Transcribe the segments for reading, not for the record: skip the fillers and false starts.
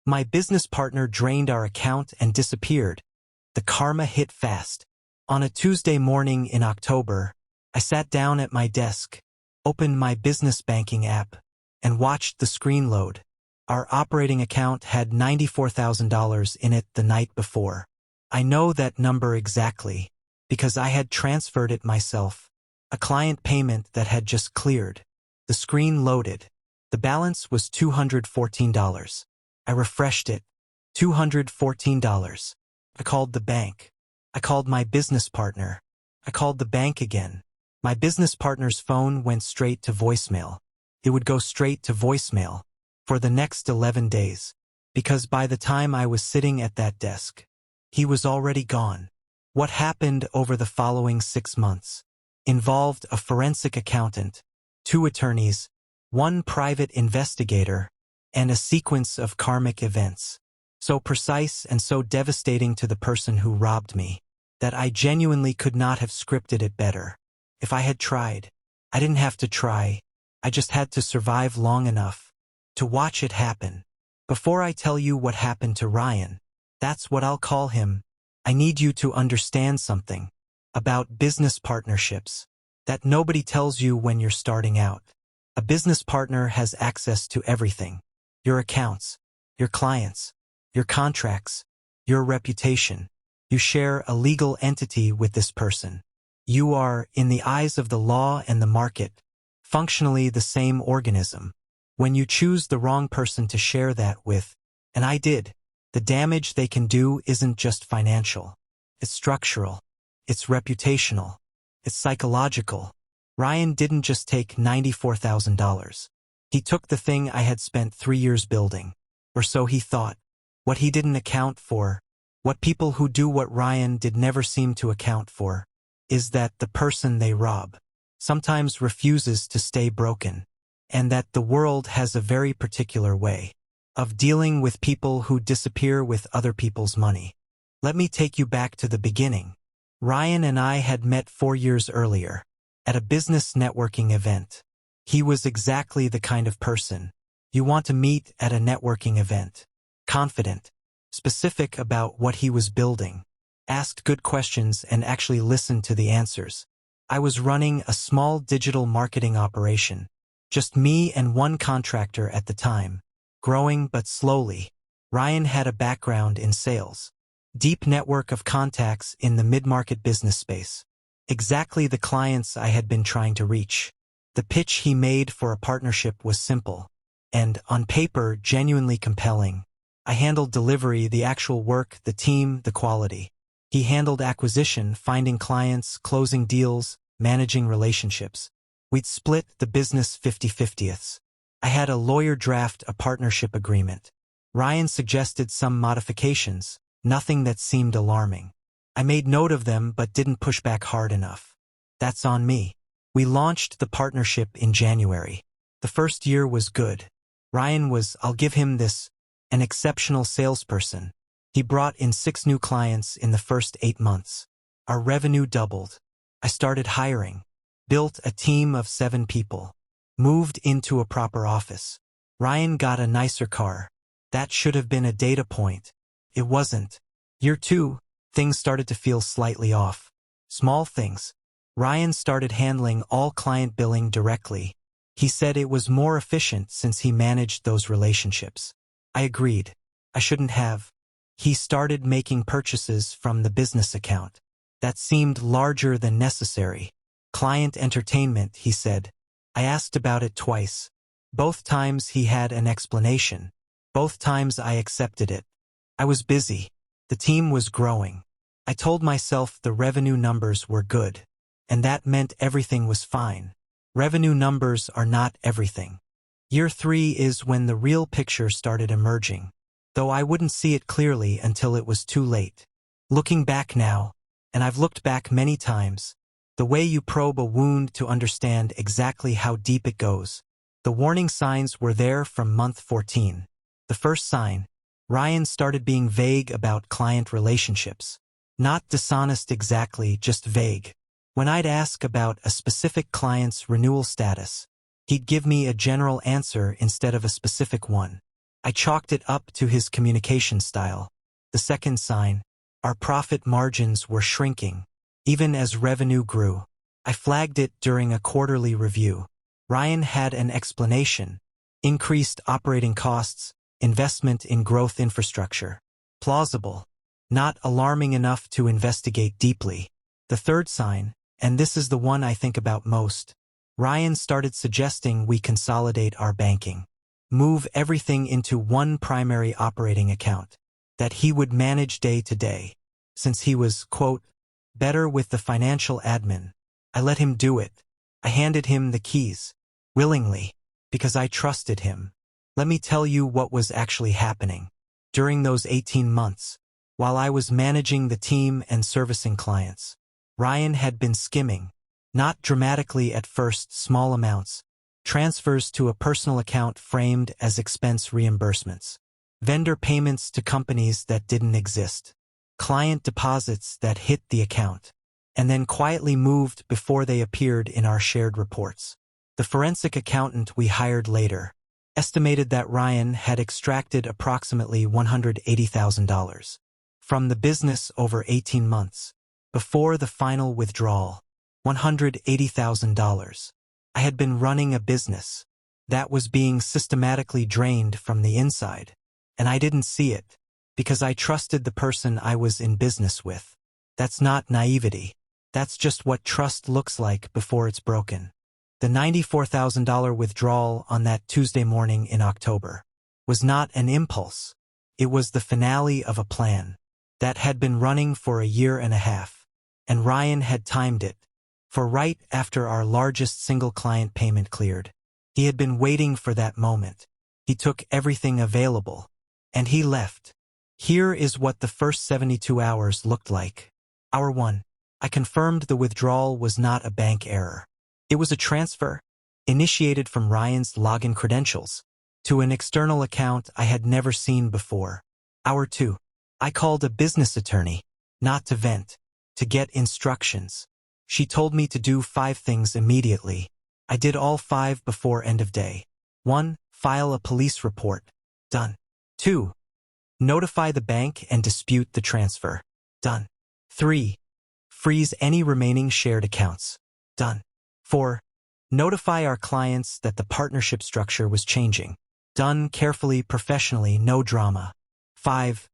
My business partner drained our account and disappeared. The karma hit fast. On a Tuesday morning in October, I sat down at my desk, opened my business banking app, and watched the screen load. Our operating account had $94,000 in it the night before. I know that number exactly, because I had transferred it myself. A client payment that had just cleared. The screen loaded. The balance was $214. I refreshed it. $214. I called the bank. I called my business partner. I called the bank again. My business partner's phone went straight to voicemail. It would go straight to voicemail for the next 11 days, because by the time I was sitting at that desk, he was already gone. What happened over the following 6 months involved a forensic accountant, 2 attorneys, 1 private investigator, and a sequence of karmic events, so precise and so devastating to the person who robbed me, that I genuinely could not have scripted it better. If I had tried, I didn't have to try, I just had to survive long enough to watch it happen. Before I tell you what happened to Ryan, that's what I'll call him, I need you to understand something about business partnerships that nobody tells you when you're starting out. A business partner has access to everything: your accounts, your clients, your contracts, your reputation. You share a legal entity with this person. You are, in the eyes of the law and the market, functionally the same organism. When you choose the wrong person to share that with, and I did, the damage they can do isn't just financial. It's structural. It's reputational. It's psychological. Ryan didn't just take $94,000. He took the thing I had spent 3 years building. Or so he thought. What he didn't account for, what people who do what Ryan did never seem to account for, is that the person they rob sometimes refuses to stay broken, and that the world has a very particular way of dealing with people who disappear with other people's money. Let me take you back to the beginning. Ryan and I had met 4 years earlier at a business networking event. He was exactly the kind of person you want to meet at a networking event. Confident, specific about what he was building, asked good questions and actually listened to the answers. I was running a small digital marketing operation, just me and 1 contractor at the time, growing but slowly. Ryan had a background in sales, deep network of contacts in the mid-market business space, exactly the clients I had been trying to reach. The pitch he made for a partnership was simple, and, on paper, genuinely compelling. I handled delivery, the actual work, the team, the quality. He handled acquisition, finding clients, closing deals, managing relationships. We'd split the business 50-50ths. I had a lawyer draft a partnership agreement. Ryan suggested some modifications, nothing that seemed alarming. I made note of them but didn't push back hard enough. That's on me. We launched the partnership in January. The first year was good. Ryan was, I'll give him this, an exceptional salesperson. He brought in 6 new clients in the first 8 months. Our revenue doubled. I started hiring, built a team of 7 people, moved into a proper office. Ryan got a nicer car. That should have been a data point. It wasn't. Year 2, things started to feel slightly off. Small things. Ryan started handling all client billing directly. He said it was more efficient since he managed those relationships. I agreed. I shouldn't have. He started making purchases from the business account. That seemed larger than necessary. Client entertainment, he said. I asked about it twice. Both times he had an explanation. Both times I accepted it. I was busy. The team was growing. I told myself the revenue numbers were good, and that meant everything was fine. Revenue numbers are not everything. Year 3 is when the real picture started emerging, though I wouldn't see it clearly until it was too late. Looking back now, and I've looked back many times, the way you probe a wound to understand exactly how deep it goes. The warning signs were there from month 14. The first sign, Ryan started being vague about client relationships. Not dishonest exactly, just vague. When I'd ask about a specific client's renewal status, he'd give me a general answer instead of a specific one. I chalked it up to his communication style. The second sign, our profit margins were shrinking, even as revenue grew. I flagged it during a quarterly review. Ryan had an explanation: increased operating costs, investment in growth infrastructure. Plausible. Not alarming enough to investigate deeply. The third sign, and this is the one I think about most, Ryan started suggesting we consolidate our banking. Move everything into one primary operating account that he would manage day to day. Since he was, quote, better with the financial admin, I let him do it. I handed him the keys, willingly, because I trusted him. Let me tell you what was actually happening. During those 18 months, while I was managing the team and servicing clients, Ryan had been skimming, not dramatically at first, small amounts, transfers to a personal account framed as expense reimbursements, vendor payments to companies that didn't exist, client deposits that hit the account, and then quietly moved before they appeared in our shared reports. The forensic accountant we hired later estimated that Ryan had extracted approximately $180,000 from the business over 18 months, before the final withdrawal. $180,000. I had been running a business that was being systematically drained from the inside, and I didn't see it, because I trusted the person I was in business with. That's not naivety. That's just what trust looks like before it's broken. The $94,000 withdrawal on that Tuesday morning in October was not an impulse. It was the finale of a plan that had been running for a year and a half, and Ryan had timed it for right after our largest single client payment cleared. He had been waiting for that moment. He took everything available, and he left. Here is what the first 72 hours looked like. Hour 1. I confirmed the withdrawal was not a bank error. It was a transfer, initiated from Ryan's login credentials, to an external account I had never seen before. Hour 2. I called a business attorney, not to vent, to get instructions. She told me to do 5 things immediately. I did all 5 before end of day. 1. File a police report. Done. 2. Notify the bank and dispute the transfer. Done. 3. Freeze any remaining shared accounts. Done. 4. Notify our clients that the partnership structure was changing. Done carefully, professionally, no drama. 5.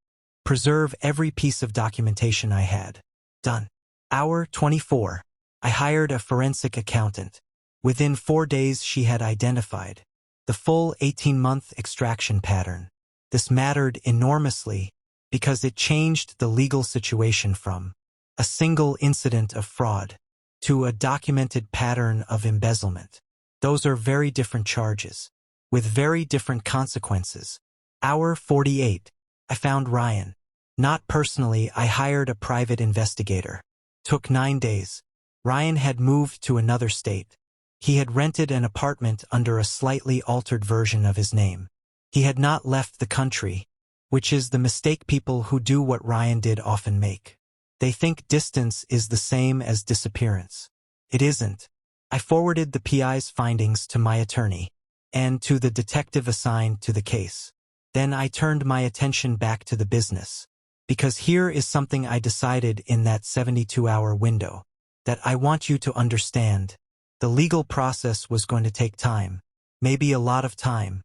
Preserve every piece of documentation I had. Done. Hour 24. I hired a forensic accountant. Within 4 days she had identified the full 18-month extraction pattern. This mattered enormously because it changed the legal situation from a single incident of fraud to a documented pattern of embezzlement. Those are very different charges, with very different consequences. Hour 48. I found Ryan. Not personally, I hired a private investigator. Took 9 days. Ryan had moved to another state. He had rented an apartment under a slightly altered version of his name. He had not left the country, which is the mistake people who do what Ryan did often make. They think distance is the same as disappearance. It isn't. I forwarded the PI's findings to my attorney and to the detective assigned to the case. Then I turned my attention back to the business, because here is something I decided in that 72-hour window that I want you to understand. The legal process was going to take time, maybe a lot of time,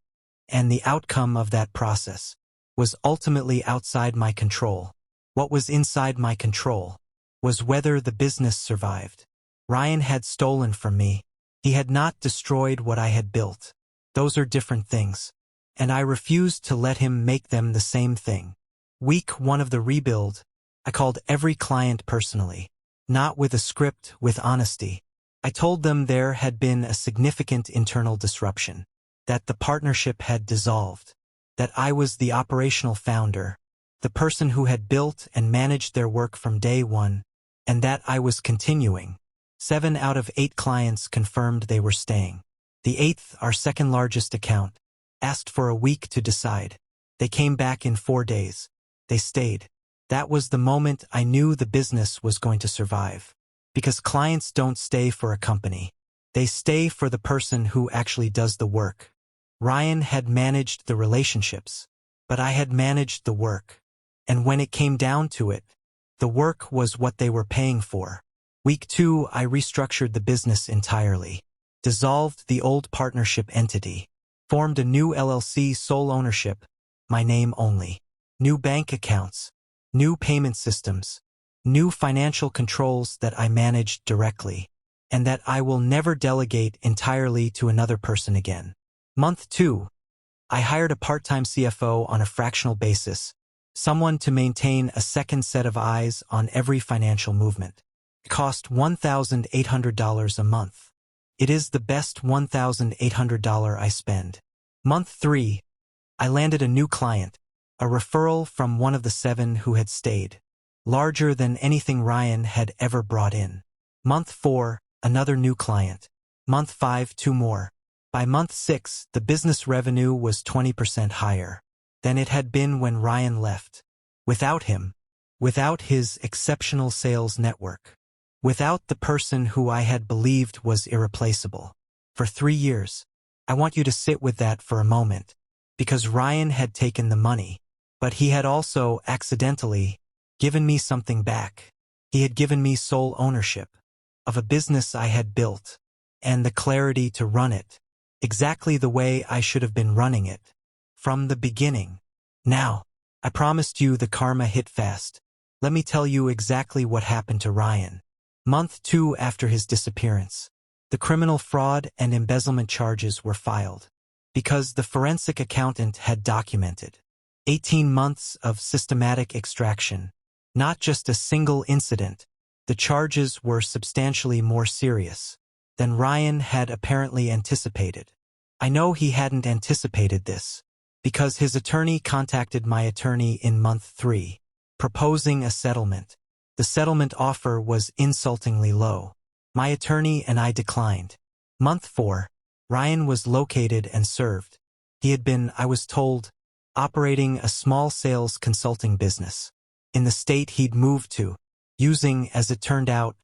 and the outcome of that process was ultimately outside my control. What was inside my control was whether the business survived. Ryan had stolen from me. He had not destroyed what I had built. Those are different things, and I refused to let him make them the same thing. Week 1 of the rebuild, I called every client personally, not with a script, with honesty. I told them there had been a significant internal disruption, that the partnership had dissolved, that I was the operational founder, the person who had built and managed their work from day 1, and that I was continuing. 7 out of 8 clients confirmed they were staying. The 8th, our second largest account, asked for a week to decide. They came back in 4 days. They stayed. That was the moment I knew the business was going to survive. Because clients don't stay for a company. They stay for the person who actually does the work. Ryan had managed the relationships, but I had managed the work. And when it came down to it, the work was what they were paying for. Week 2, I restructured the business entirely, dissolved the old partnership entity, formed a new LLC sole ownership, my name only, new bank accounts, new payment systems, new financial controls that I managed directly, and that I will never delegate entirely to another person again. Month 2, I hired a part-time CFO on a fractional basis, someone to maintain a second set of eyes on every financial movement. It cost $1,800 a month. It is the best $1,800 I spend. Month 3, I landed a new client, a referral from one of the 7 who had stayed, larger than anything Ryan had ever brought in. Month 4, another new client. Month 5, 2 more. By month 6, the business revenue was 20% higher than it had been when Ryan left. Without him, without his exceptional sales network, without the person who I had believed was irreplaceable. For 3 years. I want you to sit with that for a moment, because Ryan had taken the money, but he had also accidentally given me something back. He had given me sole ownership of a business I had built, and the clarity to run it exactly the way I should have been running it from the beginning. Now, I promised you the karma hit fast. Let me tell you exactly what happened to Ryan. Month 2 after his disappearance, the criminal fraud and embezzlement charges were filed, because the forensic accountant had documented 18 months of systematic extraction, not just a single incident. The charges were substantially more serious than Ryan had apparently anticipated. I know he hadn't anticipated this, because his attorney contacted my attorney in month 3, proposing a settlement. The settlement offer was insultingly low. My attorney and I declined. Month 4, Ryan was located and served. He had been, I was told, operating a small sales consulting business in the state he'd moved to, using, as it turned out,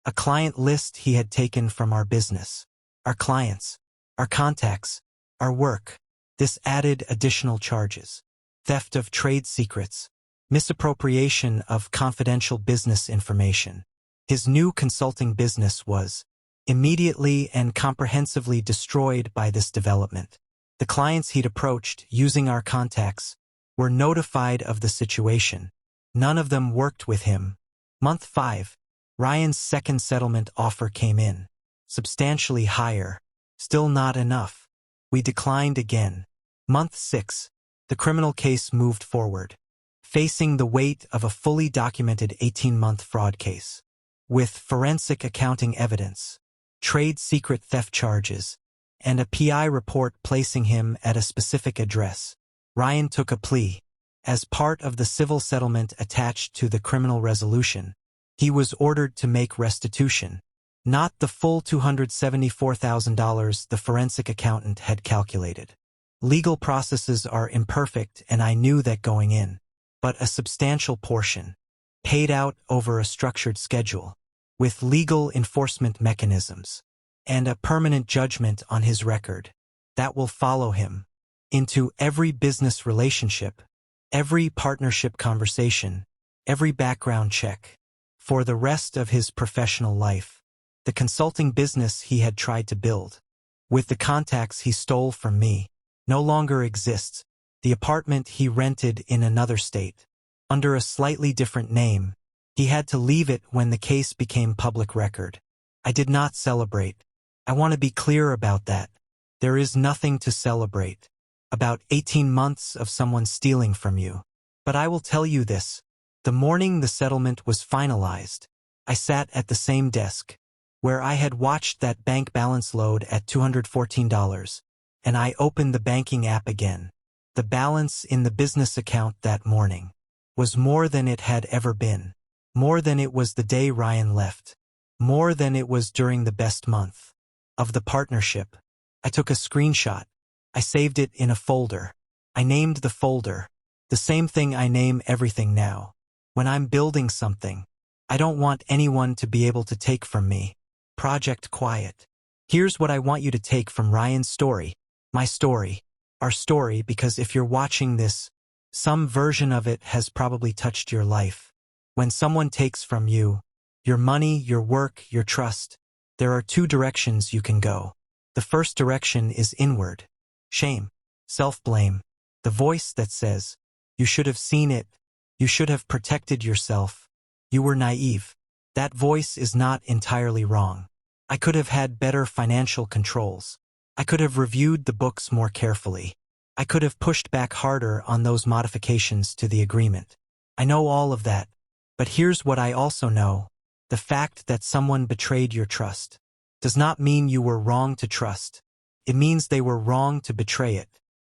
a client list he had taken from our business, our clients, our contacts, our work. This added additional charges: theft of trade secrets, misappropriation of confidential business information. His new consulting business was immediately and comprehensively destroyed by this development. The clients he'd approached using our contacts were notified of the situation. None of them worked with him. Month 5, Ryan's second settlement offer came in, substantially higher. Still not enough. We declined again. Month 6, the criminal case moved forward, facing the weight of a fully documented 18-month fraud case, with forensic accounting evidence, trade secret theft charges, and a PI report placing him at a specific address. Ryan took a plea. As part of the civil settlement attached to the criminal resolution, he was ordered to make restitution, not the full $274,000 the forensic accountant had calculated. Legal processes are imperfect, and I knew that going in, but a substantial portion, paid out over a structured schedule, with legal enforcement mechanisms, and a permanent judgment on his record that will follow him into every business relationship, every partnership conversation, every background check, for the rest of his professional life. The consulting business he had tried to build, with the contacts he stole from me, no longer exists. The apartment he rented in another state, under a slightly different name, he had to leave it when the case became public record. I did not celebrate. I want to be clear about that. There is nothing to celebrate about 18 months of someone stealing from you. But I will tell you this. The morning the settlement was finalized, I sat at the same desk where I had watched that bank balance load at $214, and I opened the banking app again. The balance in the business account that morning was more than it had ever been, more than it was the day Ryan left, more than it was during the best month of the partnership. I took a screenshot. I saved it in a folder. I named the folder the same thing I name everything now. When I'm building something, I don't want anyone to be able to take from me. Project Quiet. Here's what I want you to take from Ryan's story, my story. our story, because if you're watching this, some version of it has probably touched your life. When someone takes from you, your money, your work, your trust, there are two directions you can go. The first direction is inward. Shame, self-blame, the voice that says, you should have seen it, you should have protected yourself, you were naive. That voice is not entirely wrong. I could have had better financial controls. I could have reviewed the books more carefully. I could have pushed back harder on those modifications to the agreement. I know all of that, but here's what I also know. The fact that someone betrayed your trust does not mean you were wrong to trust. It means they were wrong to betray it.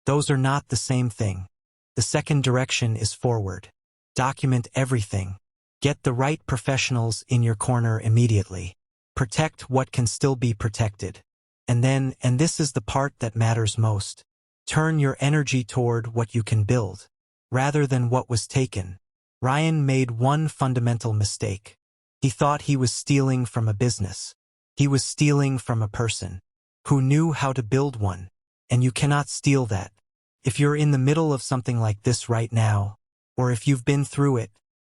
Those are not the same thing. The second direction is forward. Document everything. Get the right professionals in your corner immediately. Protect what can still be protected. And then, and this is the part that matters most, turn your energy toward what you can build, rather than what was taken. Ryan made one fundamental mistake. He thought he was stealing from a business. He was stealing from a person who knew how to build one, and you cannot steal that. If you're in the middle of something like this right now, or if you've been through it,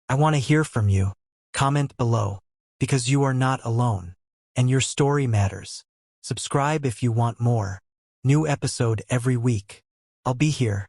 I want to hear from you. Comment below, because you are not alone, and your story matters. Subscribe if you want more. New episode every week. I'll be here.